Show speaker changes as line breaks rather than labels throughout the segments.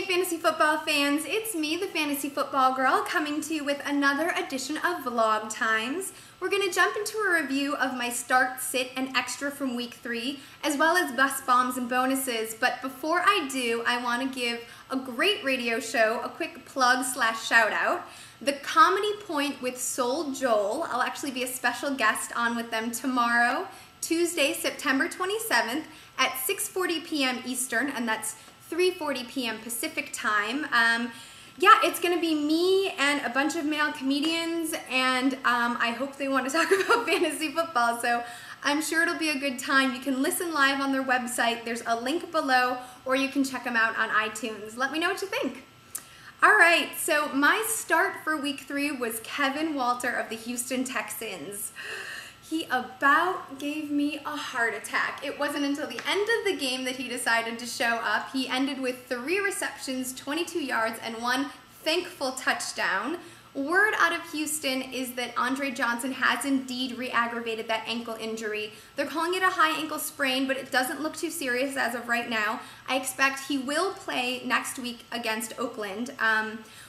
fantasy football fans, it's me, the Fantasy Football Girl, coming to you with another edition of Vlog Times. We're going to jump into a review of my start, sit, and extra from week 3, as well as bust bombs and bonuses. But before I do, I want to give a great radio show a quick plug / shout out. The Comedy Point with Soul Joel. I'll actually be a special guest on with them tomorrow, Tuesday, September 27th at 6:40 p.m. Eastern, and that's 3:40 p.m. Pacific time. Yeah, it's gonna be me and a bunch of male comedians, and I hope they want to talk about fantasy football, so I'm sure it'll be a good time. You can listen live on their website. There's a link below, or you can check them out on iTunes. Let me know what you think. All right, so my start for week 3 was Kevin Walter of the Houston Texans. He about gave me a heart attack. It wasn't until the end of the game that he decided to show up. He ended with 3 receptions, 22 yards, and 1 thankful touchdown. Word out of Houston is that Andre Johnson has indeed re-aggravated that ankle injury. They're calling it a high ankle sprain, but it doesn't look too serious as of right now. I expect he will play next week against Oakland.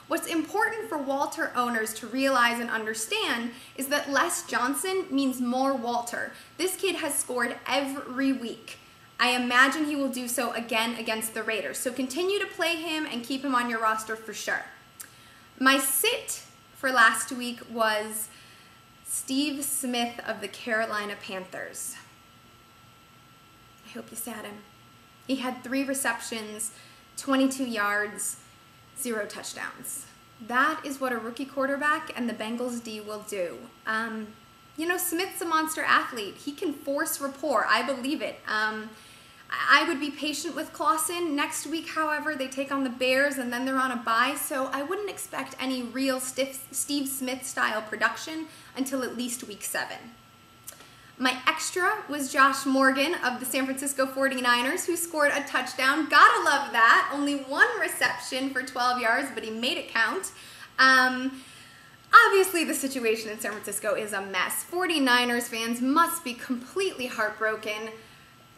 What's important for Walter owners to realize and understand is that less Johnson means more Walter. This kid has scored every week. I imagine he will do so again against the Raiders. So continue to play him and keep him on your roster for sure. My sit for last week was Steve Smith of the Carolina Panthers. I hope you sat him. He had 3 receptions, 22 yards, 0 touchdowns. That is what a rookie quarterback and the Bengals D will do. You know, Smith's a monster athlete. He can force rapport. I believe it. I would be patient with Clausen. Next week, however, they take on the Bears and then they're on a bye, so I wouldn't expect any real Steve Smith-style production until at least week 7. My extra was Josh Morgan of the San Francisco 49ers, who scored a touchdown. Gotta love that. Only 1 reception for 12 yards, but he made it count. Obviously, the situation in San Francisco is a mess. 49ers fans must be completely heartbroken.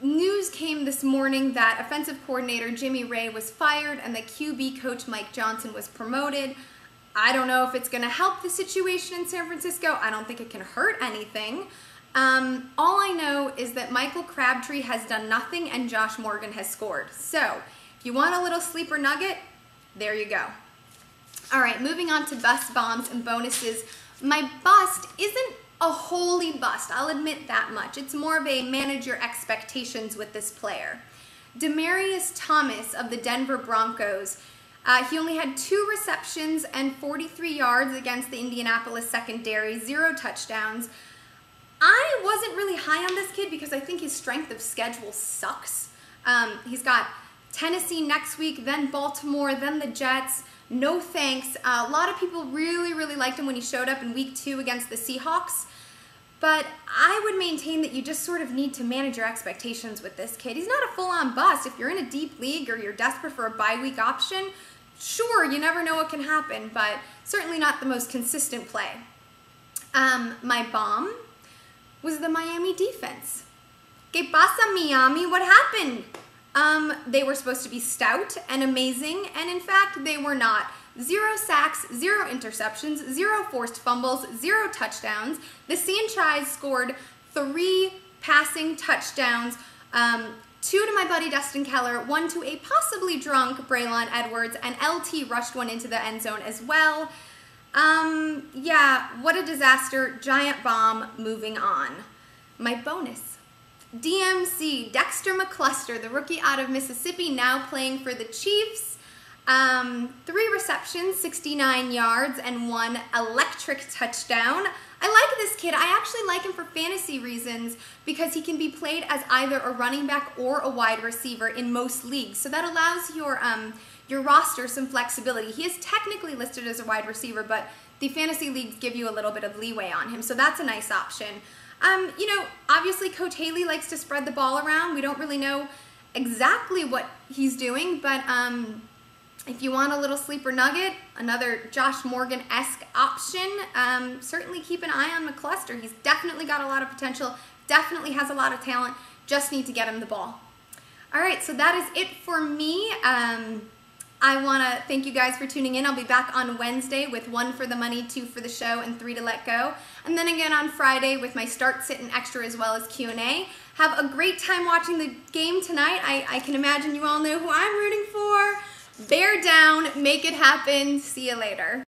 News came this morning that offensive coordinator Jimmy Ray was fired and that QB coach Mike Johnson was promoted. I don't know if it's going to help the situation in San Francisco. I don't think it can hurt anything. All I know is that Michael Crabtree has done nothing and Josh Morgan has scored. So, if you want a little sleeper nugget, there you go. All right, moving on to bust bombs and bonuses. My bust isn't a holy bust, I'll admit that much. It's more of a manage your expectations with this player. Demaryius Thomas of the Denver Broncos. He only had 2 receptions and 43 yards against the Indianapolis secondary, 0 touchdowns. I wasn't really high on this kid because I think his strength of schedule sucks. He's got Tennessee next week, then Baltimore, then the Jets. No thanks. A lot of people really liked him when he showed up in week 2 against the Seahawks. But I would maintain that you just sort of need to manage your expectations with this kid. He's not a full-on bust. If you're in a deep league or you're desperate for a bye-week option, sure, you never know what can happen, but certainly not the most consistent play. My bomb was the Miami defense. ¿Qué pasa, Miami? What happened? They were supposed to be stout and amazing, and in fact, they were not. 0 sacks, 0 interceptions, 0 forced fumbles, 0 touchdowns. The Sanchez scored 3 passing touchdowns, 2 to my buddy Dustin Keller, 1 to a possibly drunk Braylon Edwards, and LT rushed 1 into the end zone as well. Yeah, what a disaster. Giant bomb. Moving on. My bonus. DMC, Dexter McCluster, the rookie out of Mississippi, now playing for the Chiefs. 3 receptions, 69 yards, and 1 electric touchdown. I like this kid. I actually like him for fantasy reasons because he can be played as either a running back or a wide receiver in most leagues. So that allows your roster some flexibility. He is technically listed as a wide receiver, but the fantasy leagues give you a little bit of leeway on him, so that's a nice option. You know, obviously Coach Haley likes to spread the ball around. We don't really know exactly what he's doing, but if you want a little sleeper nugget, another Josh Morgan-esque option, certainly keep an eye on McCluster. He's definitely got a lot of potential, definitely has a lot of talent, just need to get him the ball. All right, so that is it for me. I want to thank you guys for tuning in. I'll be back on Wednesday with 1 for the money, 2 for the show, and 3 to let go. And then again on Friday with my start, sit, and extra as well as Q&A. Have a great time watching the game tonight. I can imagine you all know who I'm rooting for. Bear down, make it happen. See you later.